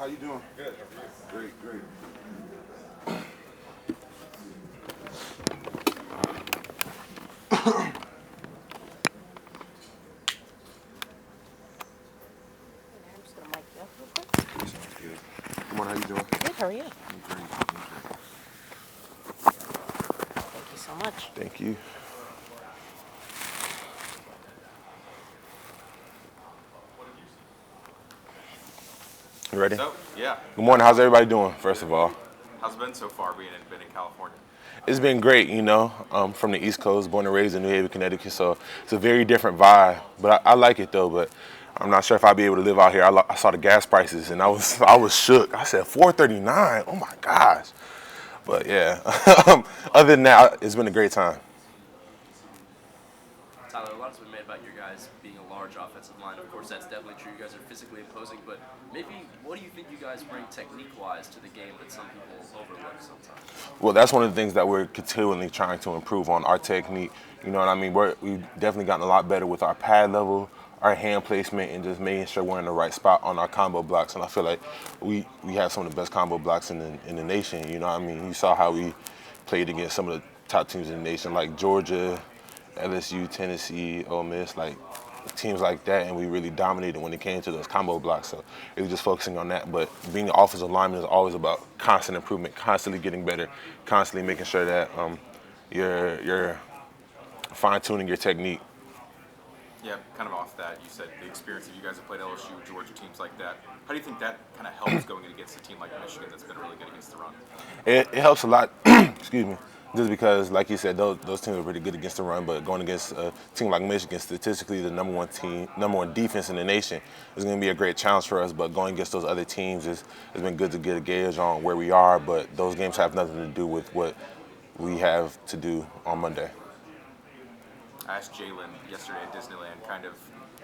How you doing? Good. Great, great. I'm just gonna mic you up real quick. Sounds good. Come on, how you doing? Good, how are you? I'm great. Thank you so much. Thank you. You ready? So, yeah. Good morning. How's everybody doing, first of all? How's it been so far being been in California? It's been great, from the East Coast, born and raised in New Haven, Connecticut, so it's a very different vibe. But I like it, though, but I'm not sure if I'll be able to live out here. I saw the gas prices, and I was shook. I said, $4.39? Oh, my gosh. But, yeah, other than that, it's been a great time. Tyler, a lot's been made about your guys being a large offensive line. Of course, that's definitely true. You guys are physically imposing, but maybe what do you think you guys bring technique-wise to the game that some people overlook sometimes? Well, that's one of the things that we're continually trying to improve on, our technique. You know what I mean? We've definitely gotten a lot better with our pad level, our hand placement, and just making sure we're in the right spot on our combo blocks. And I feel like we have some of the best combo blocks in the nation. You know what I mean? You saw how we played against some of the top teams in the nation, like Georgia, LSU, Tennessee, Ole Miss, like teams like that, and we really dominated when it came to those combo blocks. So it was just focusing on that. But being an offensive lineman is always about constant improvement, constantly getting better, constantly making sure that you're fine tuning your technique. Yeah, kind of off that, you said the experience that you guys have played LSU, Georgia, teams like that. How do you think that kind of helps going against a team like Michigan that's been really good against the run? It helps a lot. Excuse me. Just because, like you said, those teams are pretty good against the run, but going against a team like Michigan, statistically the number one defense in the nation, is going to be a great challenge for us. But going against those other teams has been good to get a gauge on where we are. But those games have nothing to do with what we have to do on Monday. I asked Jalen yesterday at Disneyland, kind of,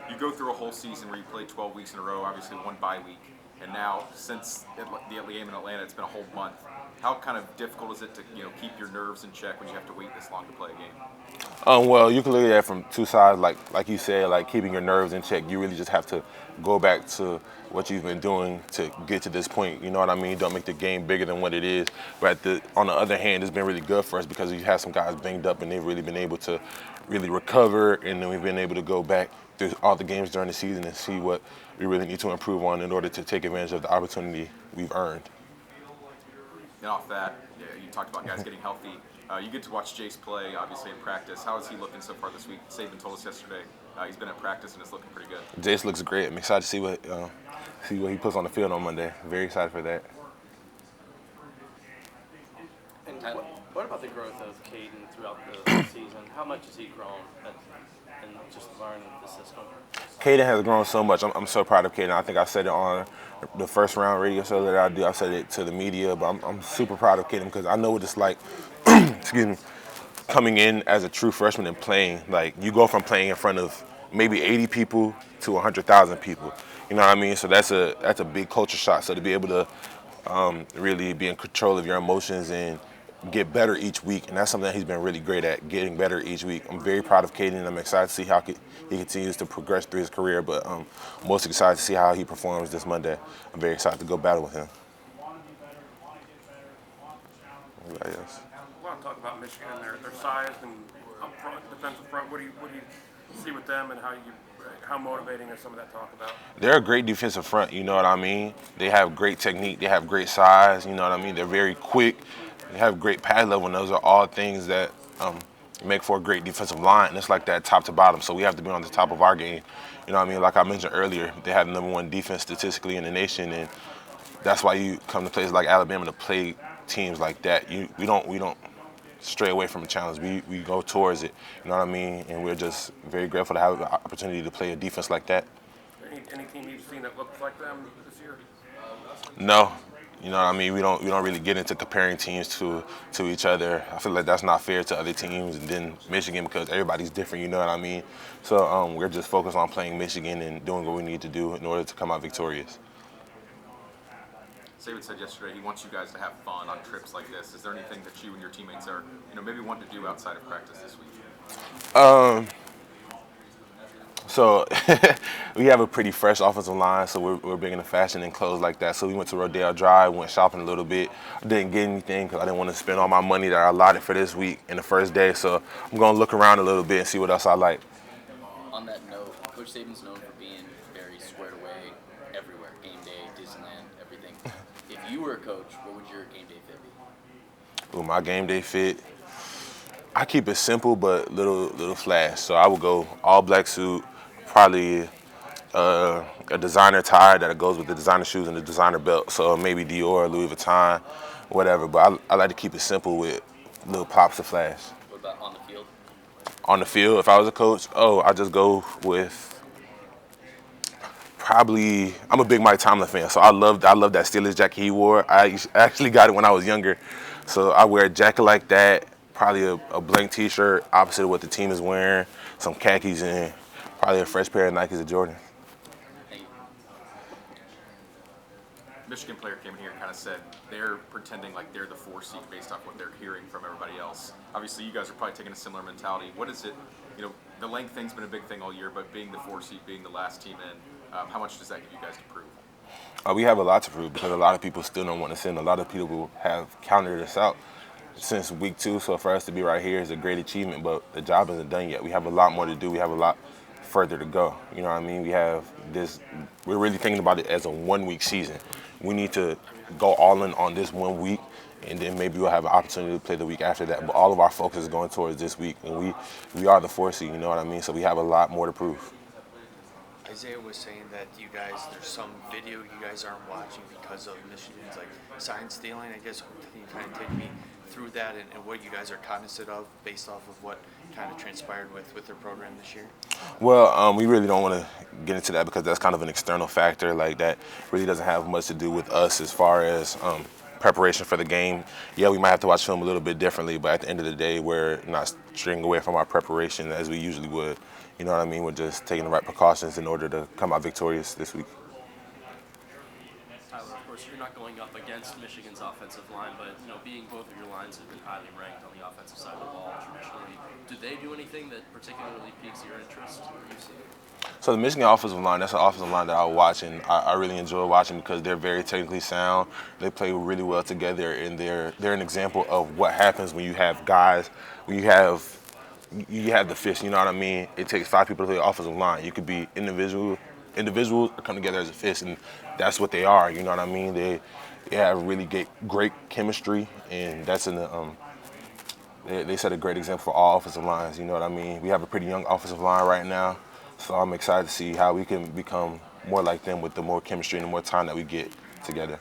you go through a whole season where you play 12 weeks in a row, obviously one bye week, and now since the game in Atlanta, it's been a whole month. How kind of difficult is it to keep your nerves in check when you have to wait this long to play a game? Well, you can look at that from two sides. Like you said, like keeping your nerves in check. You really just have to go back to what you've been doing to get to this point. You know what I mean? Don't make the game bigger than what it is. But on the other hand, it's been really good for us because we've had some guys banged up and they've really been able to really recover. And then we've been able to go back through all the games during the season and see what we really need to improve on in order to take advantage of the opportunity we've earned. And off that, you talked about guys getting healthy. You get to watch Jace play, obviously, in practice. How is he looking so far this week? Saban told us yesterday he's been at practice and is looking pretty good. Jace looks great. I'm excited to see what he puts on the field on Monday. Very excited for that. And what about the growth of Caden throughout the season? How much has he grown and just learning the system? Caden has grown so much. I'm so proud of Caden. I think I said it on the first round radio show that I do. I said it to the media, but I'm super proud of Caden because I know what it's like. Excuse me. Coming in as a true freshman and playing, like you go from playing in front of maybe 80 people to 100,000 people. You know what I mean? So that's a big culture shock. So to be able to really be in control of your emotions and get better each week, and that's something that he's been really great at, getting better each week. I'm very proud of Caden, and I'm excited to see how he continues to progress through his career, but most excited to see how he performs this Monday. I'm very excited to go battle with him. Anybody else? I want to talk about Michigan and their size and up front, defensive front. What do you see with them, and how motivating is some of that talk about? They're a great defensive front, you know what I mean? They have great technique, they have great size, you know what I mean? They're very quick, they have great pad level, and those are all things that make for a great defensive line. And it's like that top to bottom, so we have to be on the top of our game. You know what I mean? Like I mentioned earlier, they have the number one defense statistically in the nation, and that's why you come to places like Alabama to play teams like that. We don't stray away from a challenge. We go towards it. You know what I mean? And we're just very grateful to have the opportunity to play a defense like that. Any team you've seen that looks like them this year? No. You know what I mean? We don't really get into comparing teams to each other. I feel like that's not fair to other teams and then Michigan because everybody's different, you know what I mean? So we're just focused on playing Michigan and doing what we need to do in order to come out victorious. Saban said yesterday he wants you guys to have fun on trips like this. Is there anything that you and your teammates are, maybe wanting to do outside of practice this week? So we have a pretty fresh offensive line, so we're big into fashion and clothes like that. So we went to Rodale Drive, went shopping a little bit. I didn't get anything because I didn't want to spend all my money that I allotted for this week in the first day. So I'm going to look around a little bit and see what else I like. On that note, Coach Saban's known for being very squared away everywhere. Game day, Disneyland, everything. If you were a coach, what would your game day fit be? Ooh, my game day fit, I keep it simple but little flash. So I would go all black suit, probably a designer tie that goes with the designer shoes and the designer belt. So maybe Dior, Louis Vuitton, whatever. But I like to keep it simple with little pops of flash. What about on the field? On the field, if I was a coach, I just go with probably. I'm a big Mike Tomlin fan, so I love that Steelers jacket he wore. I actually got it when I was younger, so I wear a jacket like that. Probably a blank T-shirt, opposite of what the team is wearing. Some khakis and probably a fresh pair of Nikes or Jordan. Thank you. Michigan player came in here and kind of said they're pretending like they're the 4 seed based off what they're hearing from everybody else. Obviously, you guys are probably taking a similar mentality. What is it? The length thing's been a big thing all year, but being the 4 seed, being the last team in, how much does that give you guys to prove? We have a lot to prove because a lot of people still don't want to send. A lot of people have counted us out since week 2. So for us to be right here is a great achievement, but the job isn't done yet. We have a lot more to do. We have a lot further to go. You know what I mean? We have this. We're really thinking about it as a 1-week season. We need to go all in on this 1 week, and then maybe we'll have an opportunity to play the week after that. But all of our focus is going towards this week, and we are the 4 seed. You know what I mean? So we have a lot more to prove. Isaiah was saying that you guys, there's some video you guys aren't watching because of Michigan's like sign stealing. I guess can you kind of take me through that and what you guys are cognizant of based off of what kind of transpired with their program this year? Well, we really don't want to get into that because that's kind of an external factor. Like that really doesn't have much to do with us as far as preparation for the game. Yeah, we might have to watch film a little bit differently, but at the end of the day, we're not straying away from our preparation as we usually would. You know what I mean? We're just taking the right precautions in order to come out victorious this week. Tyler, of course, you're not going up against Michigan's offensive line, but being both of your lines have been highly ranked on the offensive side of the ball traditionally. Do they do anything that particularly piques your interest? Or you see? So the Michigan offensive line, that's an offensive line that I watch, and I really enjoy watching because they're very technically sound. They play really well together, and they're an example of what happens when you have guys, when you have the fist. You know what I mean? It takes 5 people to play the offensive line. You could be individuals come together as a fist, and that's what they are. You know what I mean? They have really great chemistry, and that's in the they set a great example for all offensive lines. You know what I mean? We have a pretty young offensive line right now, so I'm excited to see how we can become more like them with the more chemistry and the more time that we get together.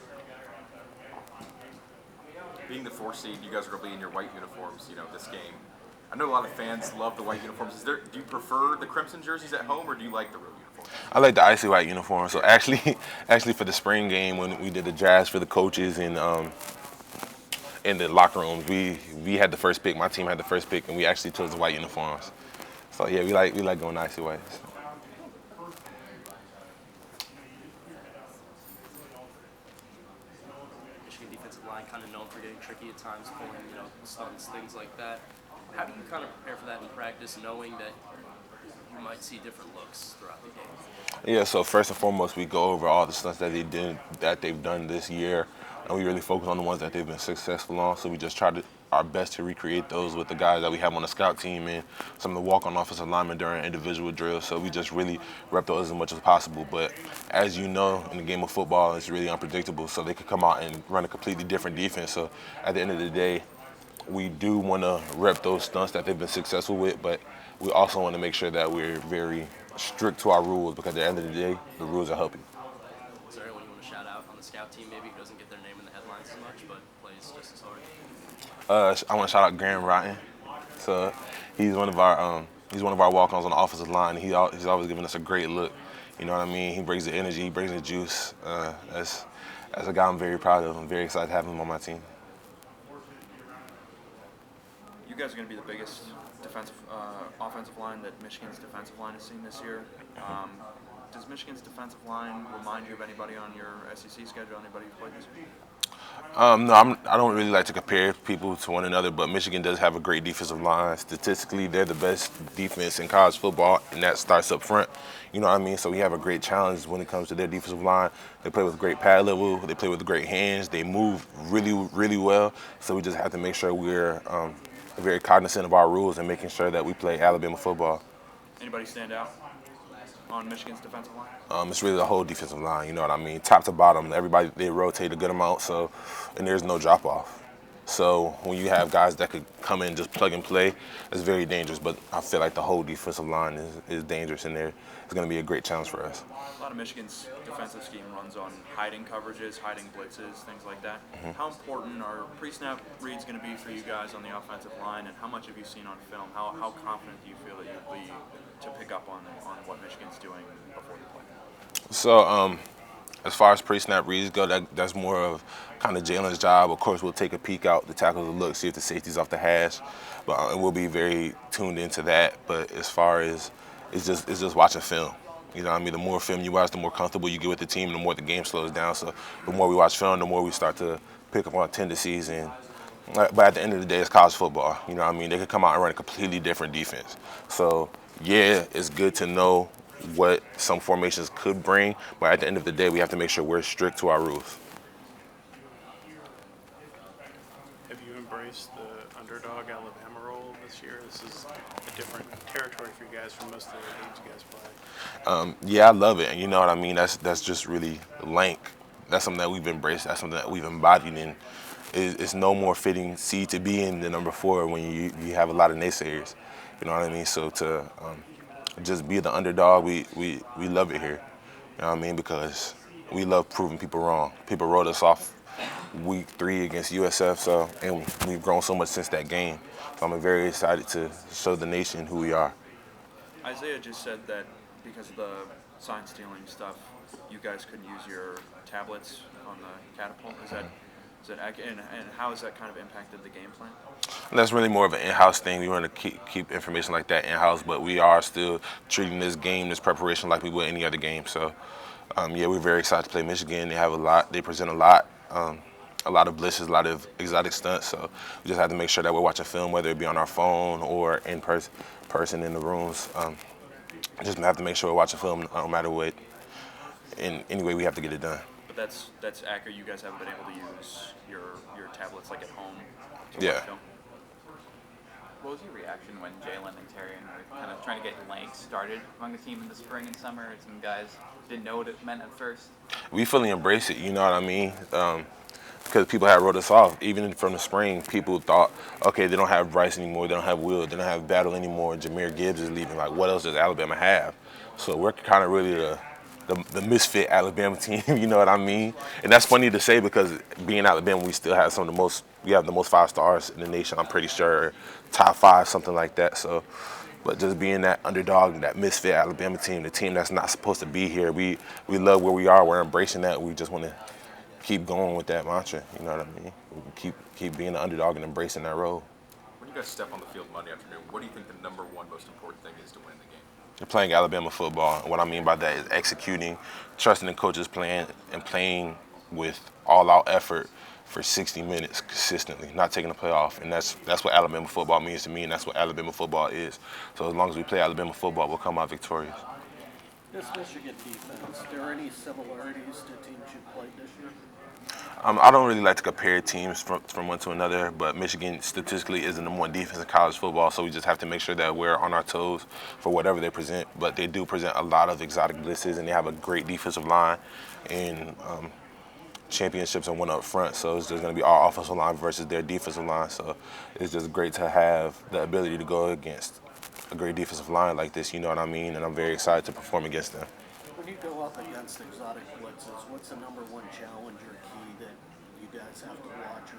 Being the 4 seed, you guys are going to be in your white uniforms, this game. I know a lot of fans love the white uniforms. Do you prefer the crimson jerseys at home, or do you like the road uniforms? I like the icy white uniform. So actually for the spring game when we did the drafts for the coaches and in the locker rooms, we had the first pick. My team had the first pick, and we actually chose the white uniforms. So yeah, we like going icy whites. Michigan defensive line kind of known for getting tricky at times, pulling stunts, things like that. How do you kind of prepare for that in practice, knowing that you might see different looks throughout the game? Yeah, so first and foremost, we go over all the stunts that they've done this year, and we really focus on the ones that they've been successful on. So we just try our best to recreate those with the guys that we have on the scout team and some of the walk-on offensive linemen during individual drills. So we just really rep those as much as possible. But as you know, in the game of football, it's really unpredictable. So they could come out and run a completely different defense. So at the end of the day, we do want to rep those stunts that they've been successful with, but we also want to make sure that we're very strict to our rules because at the end of the day, the rules are helping. Is there anyone you want to shout out on the scout team maybe who doesn't get their name in the headlines as much but plays just as hard? I want to shout out Graham Rotten. So he's one of our walk-ons on the offensive line. He's always giving us a great look. You know what I mean? He brings the energy, he brings the juice. As a guy I'm very proud of. I'm very excited to have him on my team. You guys are going to be the biggest offensive line that Michigan's defensive line has seen this year. Does Michigan's defensive line remind you of anybody on your SEC schedule, anybody who's played this year? No, I don't really like to compare people to one another, but Michigan does have a great defensive line. Statistically, they're the best defense in college football, and that starts up front. You know what I mean? So we have a great challenge when it comes to their defensive line. They play with great pad level. They play with great hands. They move really, really well. So we just have to make sure we're very cognizant of our rules and making sure that we play Alabama football. Anybody stand out on Michigan's defensive line? It's really the whole defensive line, you know what I mean? Top to bottom, everybody, they rotate a good amount, so, and there's no drop off. So when you have guys that could come in and just plug and play, it's very dangerous. But I feel like the whole defensive line is dangerous, and it's going to be a great challenge for us. A lot of Michigan's defensive scheme runs on hiding coverages, hiding blitzes, things like that. How important are pre-snap reads going to be for you guys on the offensive line, and how much have you seen on film? How confident do you feel that you'll be to pick up on what Michigan's doing before the play? So as far as pre-snap reads go, that's more of kind of Jalen's job. Of course, we'll take a peek out, the tackles will look, see if the safety's off the hash, and we'll be very tuned into that. But as far as it's just watching film. You know what I mean? The more film you watch, the more comfortable you get with the team, the more the game slows down. So the more we watch film, the more we start to pick up on tendencies. But at the end of the day, it's college football. You know what I mean? They could come out and run a completely different defense. So yeah, it's good to know what some formations could bring, but at the end of the day, we have to make sure we're strict to our rules. Have you embraced the underdog Alabama role this year? This is a different territory for you guys from most of the games you guys play. Yeah, I love it, and you know what I mean. That's just really lank. That's something that we've embraced. That's something that we've embodied, and it's no more fitting seed to be in than number 4 when you have a lot of naysayers. You know what I mean? So to just be the underdog, we love it here. You know what I mean? Because we love proving people wrong. People wrote us off week 3 against USF, and we've grown so much since that game. So I'm very excited to show the nation who we are. Isaiah just said that because of the sign stealing stuff, you guys couldn't use your tablets on the catapult. Is that accurate? And how has that kind of impacted the game plan? That's really more of an in-house thing. We want to keep information like that in-house, but we are still treating this game, this preparation, like we would any other game. So, yeah, we're very excited to play Michigan. They have a lot. They present a lot of blitzes, a lot of exotic stunts. So we just have to make sure that we're watching film, whether it be on our phone or in person in the rooms. Just have to make sure we're watching film no matter what. In any way, we have to get it done. But that's accurate. You guys haven't been able to use your tablets like at home. Yeah. What was your reaction when Jalen and Terrian were kind of trying to get Lank started among the team in the spring and summer? Some guys didn't know what it meant at first. We fully embrace it, you know what I mean? Because people had wrote us off. Even from the spring, people thought, okay, they don't have Bryce anymore, they don't have Will, they don't have Battle anymore, Jahmyr Gibbs is leaving. Like, what else does Alabama have? So we're kind of really the misfit Alabama team, you know what I mean? And that's funny to say because being Alabama, we still have we have the most 5 stars in the nation, I'm pretty sure, top 5, something like that. So, but just being that underdog, that misfit Alabama team, the team that's not supposed to be here, we love where we are, we're embracing that, we just want to keep going with that mantra, you know what I mean? We keep being the underdog and embracing that role. When you guys step on the field Monday afternoon, what do you think the number 1 most important thing is to win the game? You're playing Alabama football, and what I mean by that is executing, trusting the coach's plan, and playing with all-out effort for 60 minutes consistently, not taking a play off. And that's what Alabama football means to me, and that's what Alabama football is. So as long as we play Alabama football, we'll come out victorious. This Michigan defense, are there any similarities to teams you played this year? I don't really like to compare teams from one to another, but Michigan statistically is the number 1 defense in college football, so we just have to make sure that we're on our toes for whatever they present. But they do present a lot of exotic blitzes, and they have a great defensive line and championships and one up front. So it's just going to be our offensive line versus their defensive line. So it's just great to have the ability to go against a great defensive line like this, you know what I mean? And I'm very excited to perform against them. When you go up against exotic blitzes, what's the number 1 challenge or key that you guys have to watch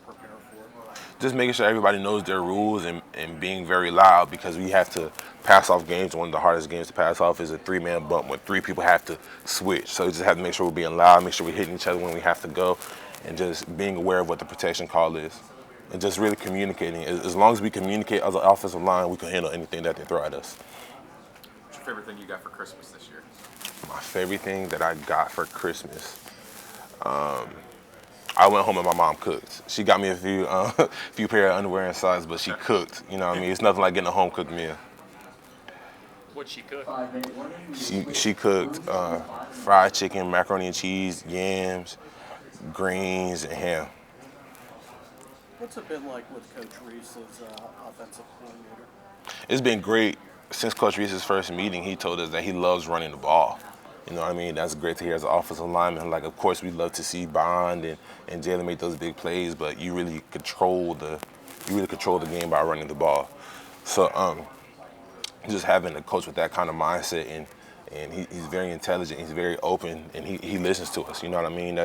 or prepare for? Just making sure everybody knows their rules and being very loud, because we have to pass off games. One of the hardest games to pass off is a 3-man bump when 3 people have to switch. So we just have to make sure we're being loud, make sure we're hitting each other when we have to go, and just being aware of what the protection call is. And just really communicating. As long as we communicate as an offensive line, we can handle anything that they throw at us. What's your favorite thing you got for Christmas this year? My favorite thing that I got for Christmas. I went home and my mom cooked. She got me a few few pair of underwear and socks, but she cooked. You know what I mean? It's nothing like getting a home cooked meal. What'd she cook? She cooked fried chicken, macaroni and cheese, yams, greens, and ham. What's it been like with Coach Reese as offensive coordinator? It's been great. Since Coach Reese's first meeting, he told us that he loves running the ball. You know what I mean? That's great to hear as an offensive lineman. Like, of course, we love to see Bond and Jalen make those big plays, but you really control the game by running the ball. So just having a coach with that kind of mindset, and he's very intelligent, he's very open, and he listens to us. You know what I mean?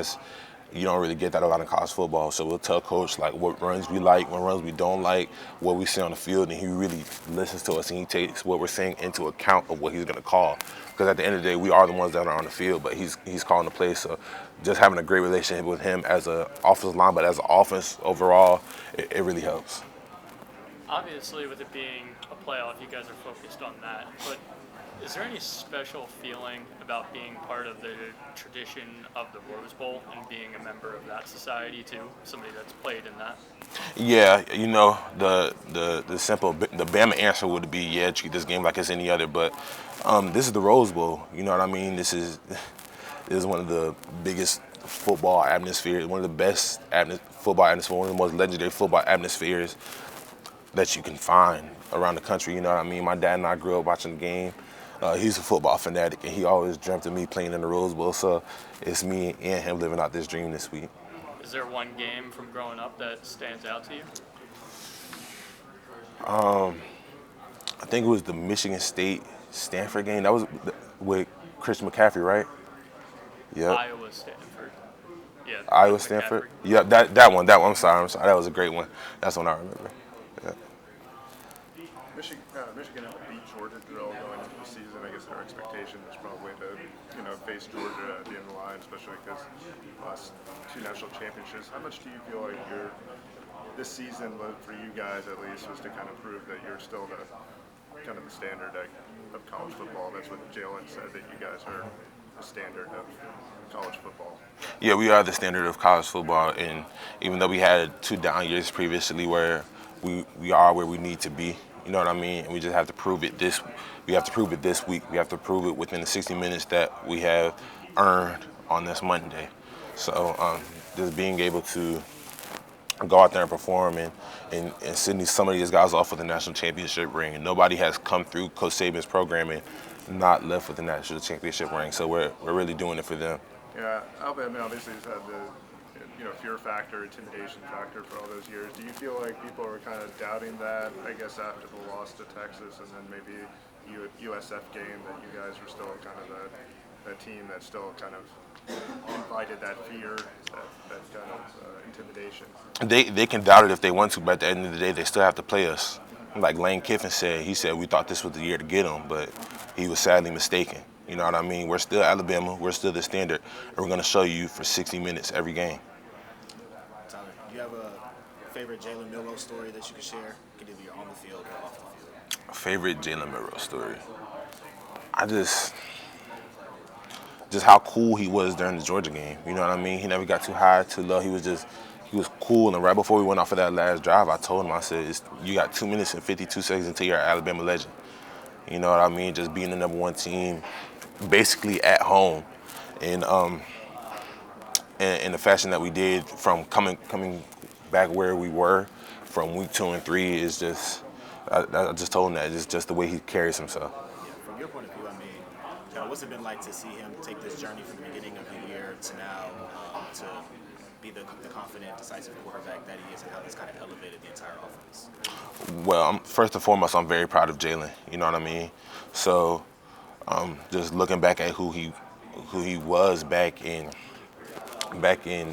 You don't really get that a lot in college football. So we'll tell coach like what runs we like, what runs we don't like, what we see on the field, and he really listens to us and he takes what we're saying into account of what he's going to call. Because at the end of the day, we are the ones that are on the field, but he's calling the play. So just having a great relationship with him as an offensive line, but as an offense overall, it really helps. Obviously, with it being a playoff, you guys are focused on that. But is there any special feeling about being part of the tradition of the Rose Bowl and being a member of that society too? Somebody that's played in that. Yeah, you know, the Bama answer would be, yeah, treat this game like it's any other. But this is the Rose Bowl. You know what I mean? This is one of the biggest football atmospheres, one of the best football atmospheres, one of the most legendary football atmospheres that you can find around the country. You know what I mean? My dad and I grew up watching the game. He's a football fanatic, and he always dreamt of me playing in the Rose Bowl. So it's me and him living out this dream this week. Is there one game from growing up that stands out to you? I think it was the Michigan State Stanford game. That was with Chris McCaffrey, right? Yep. Iowa Stanford. Yeah. Iowa Stanford. Yep. That one. I'm sorry. That was a great one. That's one I remember. Yeah. Michigan beat Georgia drill going into the season. I guess their expectation was probably to, face Georgia at the end of the line, especially because last two national championships. How much do you feel like this season, for you guys at least, was to kind of prove that you're still the standard of college football? That's what Jalen said, that you guys are the standard of college football. Yeah, we are the standard of college football, and even though we had 2 down years previously where we are where we need to be. You know what I mean? And we just have to prove it we have to prove it this week. We have to prove it within the 60 minutes that we have earned on this Monday. So just being able to go out there and perform and send some of these guys off with a national championship ring. And nobody has come through Coach Saban's program and not left with a national championship ring. So we're really doing it for them. Yeah, Alabama obviously has had the fear factor, intimidation factor for all those years. Do you feel like people are kind of doubting that, I guess, after the loss to Texas and then maybe USF game, that you guys were still kind of that team that still kind of invited that fear, that kind of intimidation? They can doubt it if they want to, but at the end of the day, they still have to play us. Like Lane Kiffin said, he said we thought this was the year to get them, but he was sadly mistaken. You know what I mean? We're still Alabama. We're still the standard, and we're going to show you for 60 minutes every game. Tyler, do you have a favorite Jalen Milroe story that you could share? It could either be on the field or off the field. Favorite Jalen Milroe story? I just how cool he was during the Georgia game. You know what I mean? He never got too high, too low. He was cool. And right before we went off of that last drive, I told him, I said, you got 2 minutes and 52 seconds until you're an Alabama legend. You know what I mean? Just being the #1 team, basically at home. And in the fashion that we did, from coming back where we were from week 2 and 3, is just, I just told him that it's just the way he carries himself. Yeah, from your point of view, I mean, what's it been like to see him take this journey from the beginning of the year to now to be the confident, decisive quarterback that he is, and how that's kind of elevated the entire offense? Well, first and foremost, I'm very proud of Jalen. You know what I mean? So, just looking back at who he was back in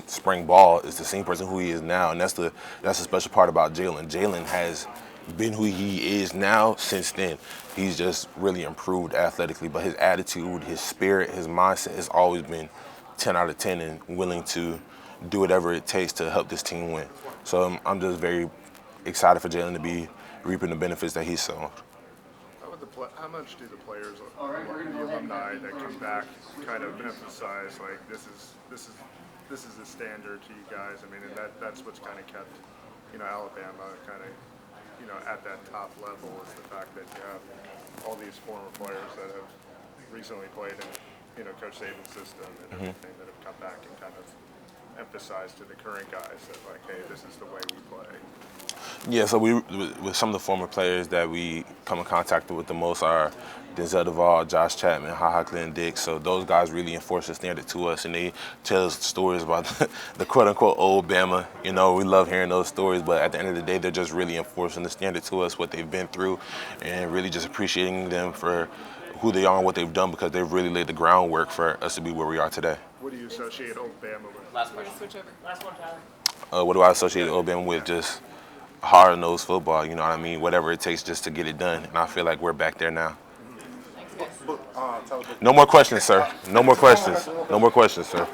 spring ball is the same person who he is now, and that's the special part about Jalen. Jalen has been who he is now since then. He's just really improved athletically, but his attitude, his spirit, his mindset has always been 10 out of 10 and willing to do whatever it takes to help this team win. So I'm just very excited for Jalen to be reaping the benefits that he's sown. How much do the players, the alumni that come back, kind of emphasize like this is this is the standard to you guys. I mean, and that's what's kind of kept, Alabama kind of, at that top level is the fact that you have all these former players that have recently played in, Coach Saban's system and everything that have come back and kind of emphasized to the current guys that, like, hey, this is the way we play. Yeah, so with some of the former players that we come in contact with the most are Denzel Duval, Josh Chapman, HaHa Clinton Dix. So those guys really enforce the standard to us, and they tell us stories about the quote-unquote old Bama. We love hearing those stories, but at the end of the day, they're just really enforcing the standard to us, what they've been through, and really just appreciating them for who they are and what they've done because they've really laid the groundwork for us to be where we are today. What do you associate old Bama with? Last question. Switch over. Last one, Tyler. What do I associate old Bama with? Just hard-nosed football, you know what I mean? Whatever it takes just to get it done. And I feel like we're back there now. No more questions, sir. No more questions. No more questions, sir.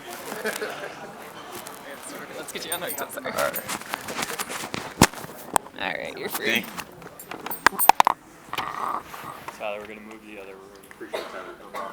Let's get you on notes, sir. All right. All right, you're free. Tyler, we're going to move to the other room. Appreciate that.